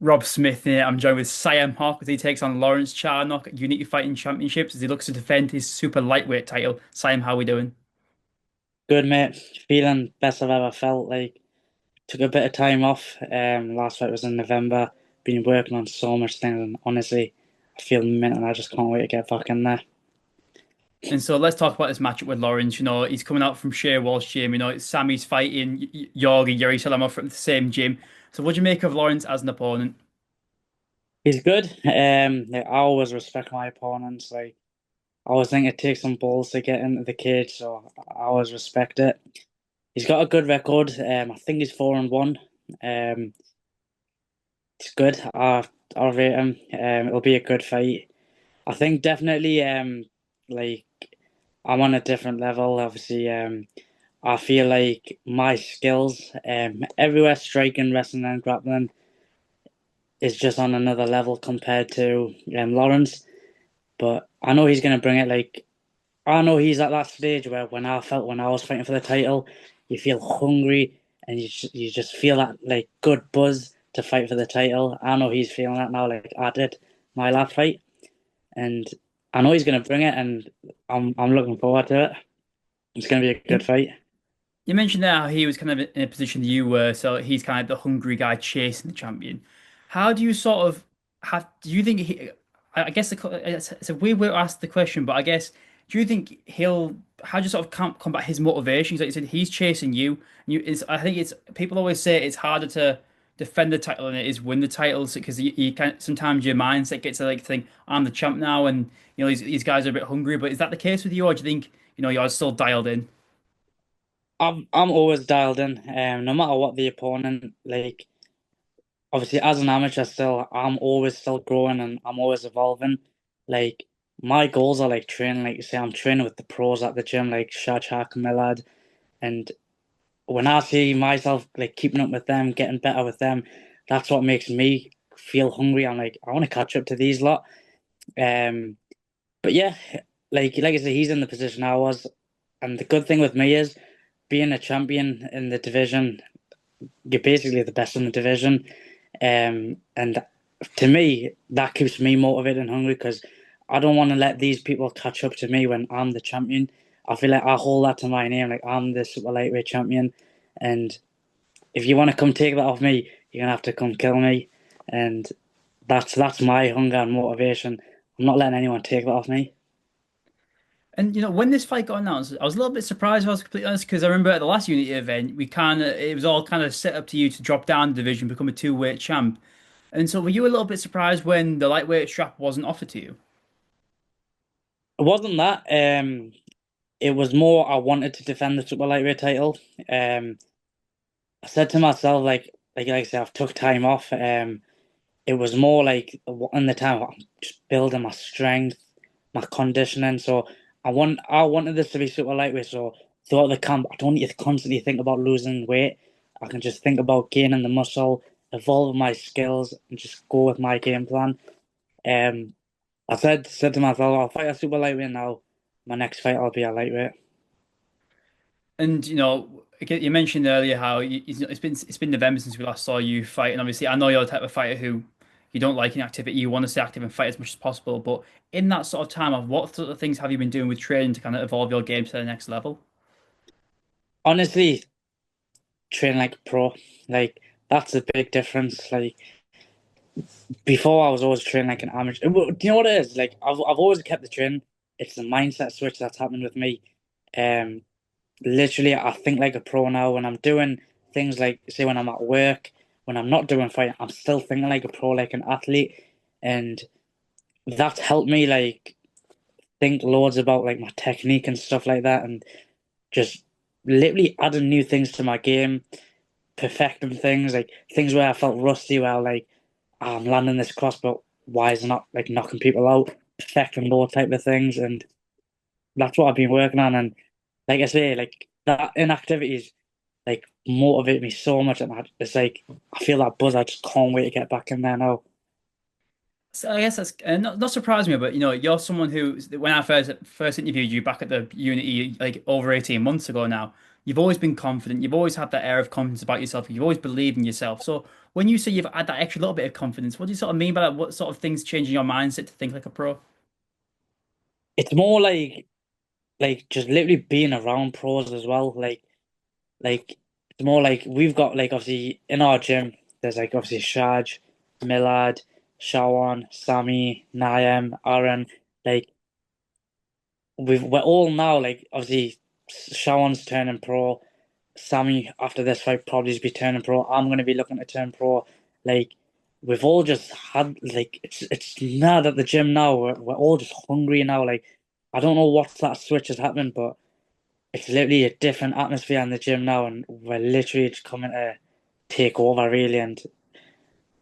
Rob Smith here. I'm joined with Sayem Hoque as he takes on Lawrence Charnock at Unity Fighting Championships as he looks to defend his super lightweight title. Sayem, how are we doing? Good, mate. Feeling best I've ever felt. Took a bit of time off. Last fight was in November. Been working on so much things, and honestly, I feel mint, and I just can't wait to get back in there. And so let's talk about this matchup with Lawrence. He's coming out from Shea Walsh gym. It's Sammy's fighting Yorgi, Yuri Salamov from the same gym. So what do you make of Lawrence as an opponent? He's good. I always respect my opponents. I always think it takes some balls to get into the cage, so I always respect it. He's got a good record. I think he's 4-1. Um, it's good. I'll rate him. It'll be a good fight. I think definitely. Like I'm on a different level. Obviously, I feel like my skills, everywhere, striking, wrestling, and grappling, is just on another level compared to Lawrence. But I know he's going to bring it. I know he's at that stage where when I felt when I was fighting for the title, you feel hungry and you just feel that like good buzz to fight for the title. I know he's feeling that now, like I did my last fight, and I know he's going to bring it, and I'm looking forward to it. It's going to be a good You, fight. you mentioned there how he was kind of in a position that you were, so he's kind of the hungry guy chasing the champion. How do you sort of have, do you think I guess it's a weird way to ask the question, but I guess, do you think how do you sort of combat his motivations? Like you said, he's chasing you. I think people always say it's harder to defend the title than it is win the titles because you can sometimes your mindset gets to like think, I'm the champ now, and these guys are a bit hungry, but is that the case with you, or do you think, you're still dialed in? I'm always dialed in, no matter what the opponent. Obviously, as an amateur, still I'm always still growing and I'm always evolving. Like my goals are like training. Like you say, I'm training with the pros at the gym, like Shad Millard. And when I see myself like keeping up with them, getting better with them, that's what makes me feel hungry. I'm like, I want to catch up to these lot. Um, but yeah, like I said, he's in the position I was, and the good thing with me is being a champion in the division. You're basically the best in the division. And to me, that keeps me motivated and hungry because I don't want to let these people catch up to me when I'm the champion. I feel like I hold that to my name, like I'm the super lightweight champion. And if you want to come take that off me, you're gonna have to come kill me. And that's my hunger and motivation. I'm not letting anyone take that off me. And when this fight got announced, I was a little bit surprised, if I was completely honest, because I remember at the last Unity event, it was all kind of set up to you to drop down the division, become a two-weight champ. And so were you a little bit surprised when the lightweight strap wasn't offered to you? It wasn't that. It was more I wanted to defend the super lightweight title. Um, I said to myself, like I said, I've took time off. It was more like in the time I'm just building my strength, my conditioning. So I wanted this to be super lightweight. So throughout the camp, I don't need to constantly think about losing weight. I can just think about gaining the muscle, evolve my skills, and just go with my game plan. Um, I said to myself, I'll fight a super lightweight now. My next fight, I'll be a lightweight. And again, you mentioned earlier how it's been November since we last saw you fight, and obviously I know you're the type of fighter who you don't like inactivity, you want to stay active and fight as much as possible. But in that sort of time, of what sort of things have you been doing with training to kind of evolve your game to the next level? Honestly, train like a pro. Like that's a big difference. Like before, I was always training like an amateur. Do you know what it is? Like I've always kept the train. It's the mindset switch that's happened with me. Um, Literally, I think like a pro now. When I'm doing things like, say, when I'm at work, when I'm not doing fighting, I'm still thinking like a pro, like an athlete, and that's helped me like think loads about like my technique and stuff like that, and just literally adding new things to my game, perfecting things, like things where I felt rusty, where like I'm landing this cross, but why is it not like knocking people out? Perfecting those type of things, and that's what I've been working on. And like I say, like that inactivities like motivate me so much, and it's like I feel that buzz. I just can't wait to get back in there now. So I guess that's not surprising me, but you're someone who, when I first interviewed you back at the Unity like over 18 months ago now, You've always been confident. You've always had that air of confidence about yourself. You've always believed in yourself. So when you say you've had that extra little bit of confidence, what do you sort of mean by that? What sort of things changing your mindset to think like a pro? It's more like just literally being around pros as well. Like it's more like we've got like obviously in our gym, there's like obviously Shaj, Millard, Shawan, Sami, Naim, Aaron. Like we're all now like obviously Shawan's turning pro. Sami after this fight probably be turning pro. I'm gonna be looking to turn pro. Like we've all just had like it's mad at the gym now. We're all just hungry now. Like I don't know what that switch has happened, but it's literally a different atmosphere in the gym now, and we're literally just coming to take over really. And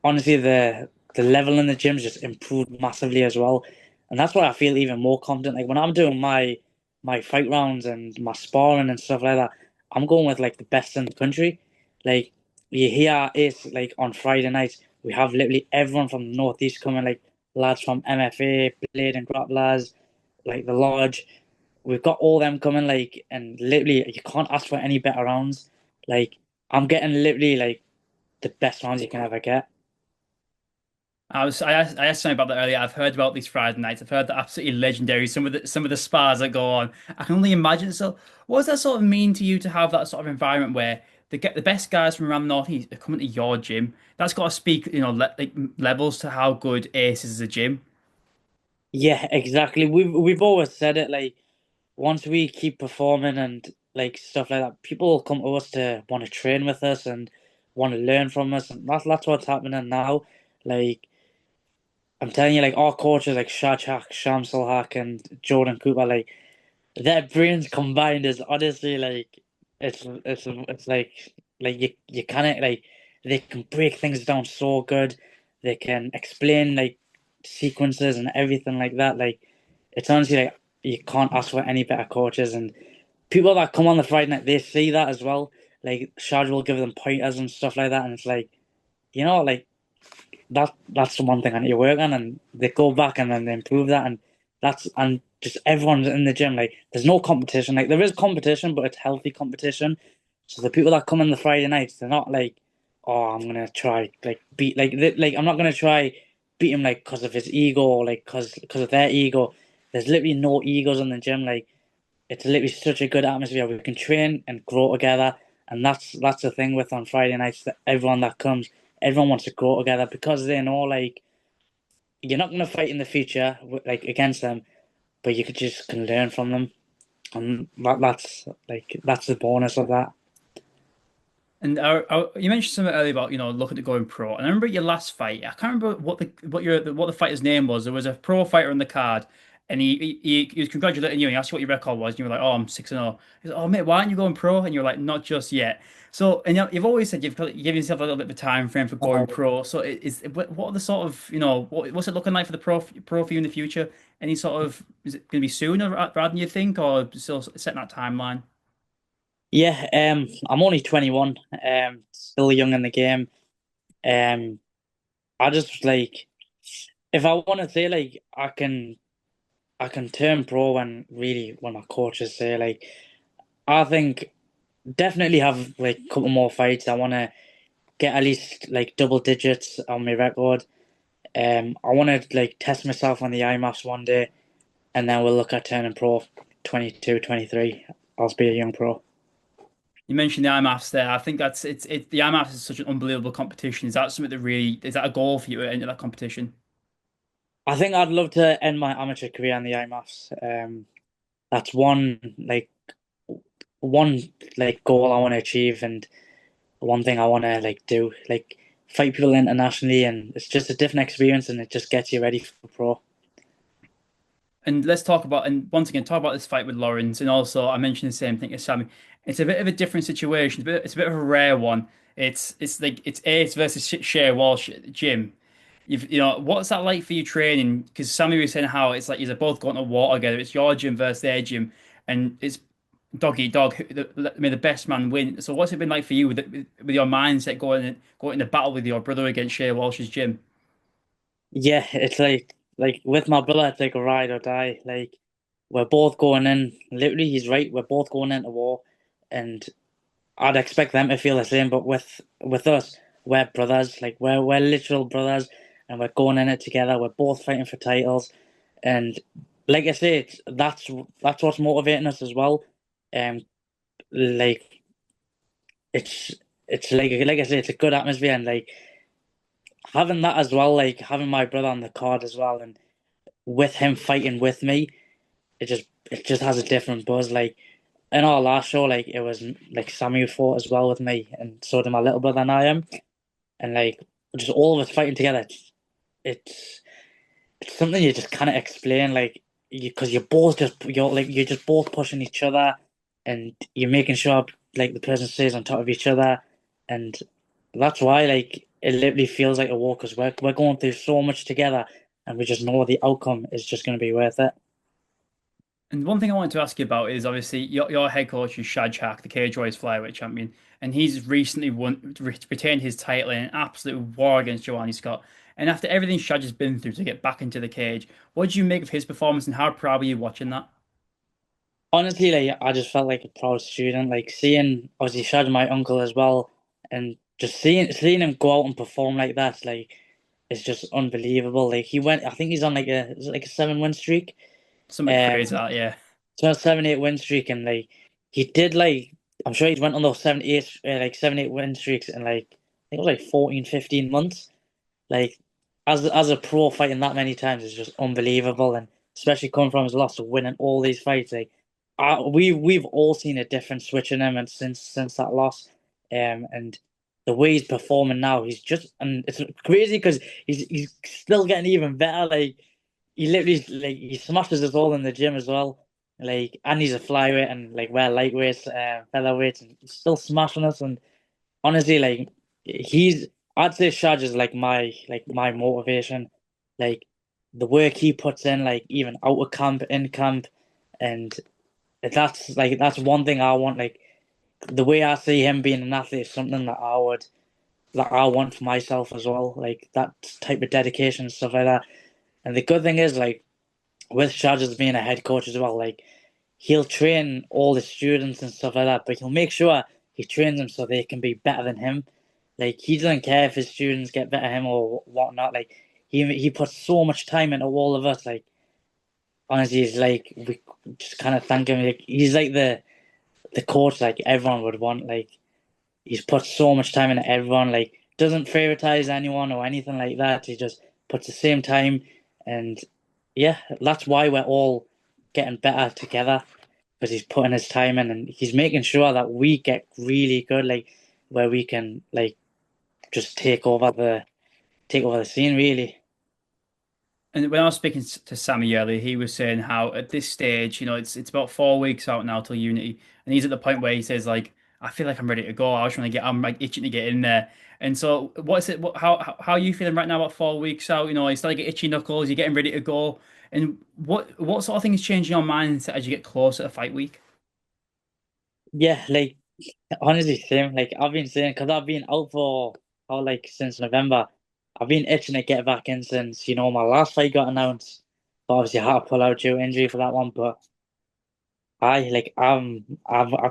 honestly, the level in the gym's just improved massively as well, and that's why I feel even more confident. Like when I'm doing my fight rounds and my sparring and stuff like that, I'm going with like the best in the country. Like you hear it's like on Friday nights, we have literally everyone from the northeast coming, like lads from MFA, Blade and Grapplers, like the Lodge. We've got all them coming, like, and literally you can't ask for any better rounds. Like I'm getting literally like the best rounds you can ever get. I asked something about that earlier. I've heard about these Friday nights. I've heard they're absolutely legendary. Some of the spars that go on. I can only imagine. So, what does that sort of mean to you to have that sort of environment where they get the best guys from around the Northeast are coming to your gym? That's got to speak, like levels to how good Ace is as a gym. Yeah, exactly. We've always said it. Like once we keep performing and like stuff like that, people will come to us to want to train with us and want to learn from us, and that's what's happening now. Like I'm telling you, like our coaches like Shad Hack, Shamsul Hack, and Jordan Cooper, like their brains combined is honestly like it's like you can't like they can break things down so good. They can explain like sequences and everything like that. Like it's honestly like you can't ask for any better coaches, and people that come on the Friday night they see that as well. Like Shad will give them pointers and stuff like that, and it's like like that's the one thing I need to work on, and they go back and then they improve that, and just everyone's in the gym. Like there's no competition. Like there is competition, but it's healthy competition. So the people that come in the Friday nights, they're not like, oh, I'm gonna try like beat like I'm not gonna try beat him like because of his ego or like because of their ego. There's literally no egos in the gym. Like it's literally such a good atmosphere. We can train and grow together, and that's the thing with on Friday nights that everyone that comes, everyone wants to grow together because they know like you're not going to fight in the future like against them, but you could just can learn from them, and that's the bonus of that. And you mentioned something earlier about looking at going pro. And I remember your last fight. I can't remember what the fighter's name was. There was a pro fighter on the card, and he was congratulating you. And he asked you what your record was, and you were like, "Oh, I'm 6-0." He's like, "Oh, mate, why aren't you going pro?" And you're like, "Not just yet." So, and you've always said you've given yourself a little bit of a time frame for going Oh, pro. So, what are the sort of what's it looking like for the pro for you in the future? Any sort of is it going to be sooner rather than you think, or still setting that timeline? yeah, I'm only 21, still young in the game. Um, I just like if I want to say like I can turn pro when my coaches say like I think definitely have like a couple more fights. I want to get at least like double digits on my record. I want to like test myself on the IMAFs one day, and then we'll look at turning pro 22, 23. I'll be a young pro. You mentioned the IMAFs there. I think the IMAFs is such an unbelievable competition. Is that something that really is that a goal for you to enter that competition? I think I'd love to end my amateur career on the IMAFs. That's one like goal I want to achieve, and one thing I want to like do, like fight people internationally, and it's just a different experience, and it just gets you ready for pro. And let's talk about and once again talk about this fight with Lawrence. And also I mentioned the same thing as Sammy. It's a bit of a different situation. It's a bit of a rare one. It's like it's Ace versus Shea Walsh Jim. What's that like for you training? Because Sammy was saying how it's like you're both going to war together. It's your gym versus their gym, and it's dog eat dog. May the best man win. So what's it been like for you with your mindset going into battle with your brother against Shea Walsh's gym? Yeah, it's like with my brother, it's like a ride or die. Like we're both going in. Literally, he's right. We're both going into war. and I'd expect them to feel the same. But with us, we're brothers, like we're literal brothers, and we're going in it together. We're both fighting for titles, and like I say, that's what's motivating us as well. Um, like it's it's like I say, it's a good atmosphere, and like having that as well, like having my brother on the card as well, and with him fighting with me, it just has a different buzz. Like in our last show, like it was like Sami who fought as well with me, and so did my little brother and I am, and like just all of us fighting together. It's, it's something you just can't explain, like because you're just both pushing each other, and you're making sure like the person stays on top of each other, and that's why like it literally feels like a war because we're going through so much together, and we just know the outcome is just going to be worth it. And one thing I wanted to ask you about is obviously your head coach is Shad Shak, the Cage Warriors flyweight champion, and he's recently retained his title in an absolute war against Giovanni Scott. And after everything Shad has been through to get back into the cage, what did you make of his performance and how proud were you watching that? Honestly, like I just felt like a proud student, like seeing obviously Shad, my uncle as well, and just seeing him go out and perform like that, like it's just unbelievable. Like he went, I think he's on like is it like a 7 win streak, Something um, crazy that, yeah. so a 7-8 win streak, and like he did like I'm sure he's went on those 7 8 win streaks in like I think it was like 14, 15 months. Like as a pro fighting that many times is just unbelievable, and especially coming from his loss to winning all these fights, like we've all seen a different switch in him, and since that loss, and the way he's performing now, he's just and it's crazy because he's still getting even better. Like he literally like he smashes us all in the gym as well. Like and he's a flyweight and like we're lightweights, featherweights, and he's still smashing us. And honestly, like he's I'd say Shaj is like my motivation. Like the work he puts in, like even out of camp, in camp, and that's one thing I want. Like the way I see him being an athlete is something that I want for myself as well. Like that type of dedication and stuff like that. And the good thing is like with Shaj as being a head coach as well, like he'll train all the students and stuff like that, but he'll make sure he trains them so they can be better than him. Like he doesn't care if his students get better than him or whatnot. Like he puts so much time into all of us. Like honestly, he's like we just kind of thank him. Like he's like the coach like everyone would want. Like he's put so much time into everyone. Like doesn't favoritize anyone or anything like that. He just puts the same time, and yeah, that's why we're all getting better together because he's putting his time in and he's making sure that we get really good, like where we can like just take over the scene really. And when I was speaking to Sammy earlier, he was saying how at this stage, it's about 4 weeks out now till Unity, and he's at the point where he says like, I feel like I'm ready to go. I'm like itching to get in there. And so, what is it? How are you feeling right now? About 4 weeks out, you still like itchy knuckles. You're getting ready to go. And what sort of thing is changing your mindset as you get closer to fight week? Yeah, like honestly, same. Like I've been saying, because I've been out for like since November. I've been itching to get back in since my last fight got announced. But obviously, I had to pull out due to injury for that one. But I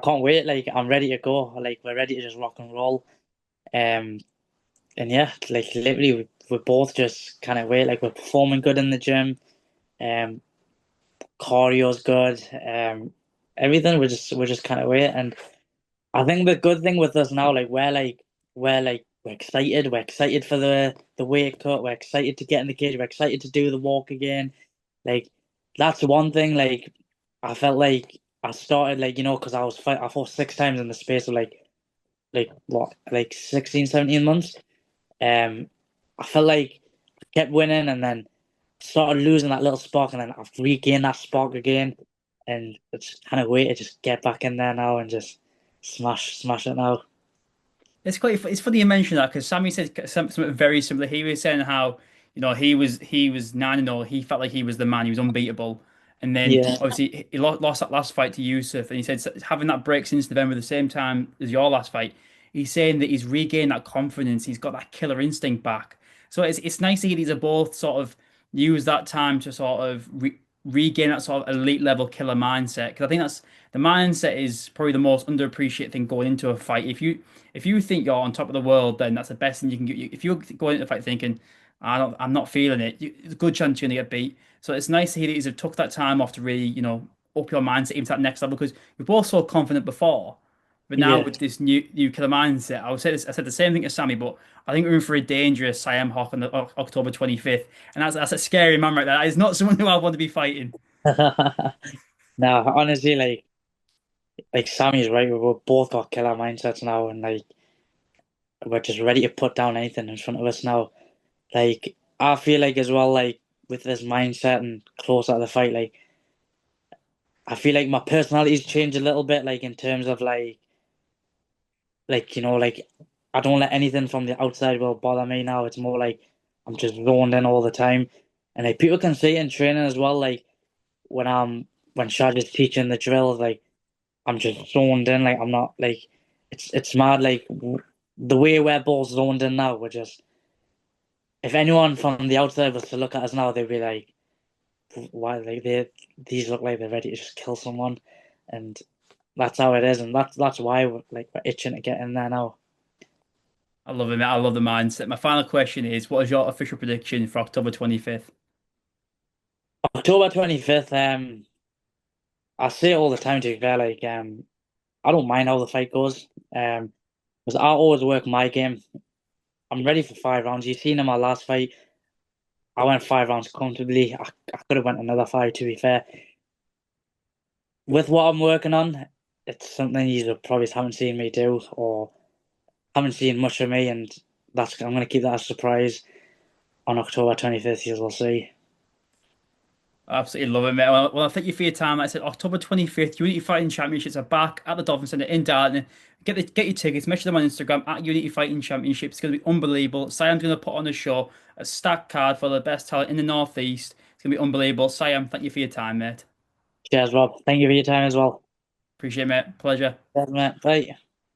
can't wait. Like I'm ready to go. Like we're ready to just rock and roll. Um, and yeah, like literally, we're both just kind of wait. Like we're performing good in the gym. Um, Chorio's good. Everything we're just kind of wait. And I think the good thing with us now, like we're excited. We're excited for the weight cut. We're excited to get in the cage. We're excited to do the walk again. Like that's one thing. Like I felt like I started like because I fought 6 times in the space of like what like 16, 17 months. Um, I felt like I kept winning and then started losing that little spark, and then I've regained that spark again, and it's kind of wait to just get back in there now and just smash it now. It's funny you mention that because Sammy said something very similar. He was saying how he was 9-0. He felt like he was the man. He was unbeatable. And then Yeah, obviously he lost that last fight to Yusuf. And he said having that break since November, the same time as your last fight, he's saying that he's regained that confidence. He's got that killer instinct back. So it's nice to hear these are both sort of use that time to sort of regain that sort of elite level killer mindset. Because I think the mindset is probably the most underappreciated thing going into a fight. If you think you're on top of the world, then that's the best thing you can get. If you're going into a fight thinking, I'm not feeling it, there's a good chance you're gonna get beat. So it's nice to hear that you've took that time off to really, up your mindset even to that next level because you're both so confident before. But now Yeah. with this new killer mindset, I would say this. I said the same thing to Sammy, but I think we're in for a dangerous Sayem Hoque on the October 25th, and that's a scary man right there. That is not someone who I want to be fighting. No, honestly, like Sammy's right. We've both got killer mindsets now, and like we're just ready to put down anything in front of us now. Like I feel like as well, like with this mindset and close out of the fight, like I feel like my personality's changed a little bit, like in terms of like I don't let anything from the outside world bother me now. It's more like I'm just zoned in all the time, and like people can see it in training as well. Like when Shad is teaching the drills, like I'm just zoned in. Like I'm not like it's mad. Like the way we're both zoned in now, we're just if anyone from the outside was to look at us now, they'd be like, "Why? Like these look like they're ready to just kill someone," and that's how it is, and that's why we're itching to get in there now. I love it, mate. I love the mindset. My final question is, what is your official prediction for October 25th? October 25th. I say it all the time to be fair. I don't mind how the fight goes. Because I always work my game. I'm ready for 5 rounds. You've seen in my last fight, I went 5 rounds comfortably. I could have went another five to be fair. With what I'm working on, it's something you probably haven't seen me do or haven't seen much of me, and I'm gonna keep that a surprise on October 25th. You will see. I absolutely love it, mate. Well, thank you for your time. Like I said October 25th, Unity Fighting Championships are back at the Dolphin Centre in Dartney. Get your tickets, mention them on Instagram at Unity Fighting Championships. It's going to be unbelievable. Siam's going to put on a show, a stacked card for the best talent in the Northeast. It's going to be unbelievable. Siam, thank you for your time, mate. Cheers, Rob. Thank you for your time as well. Appreciate it, mate. Pleasure. Cheers, mate. Bye.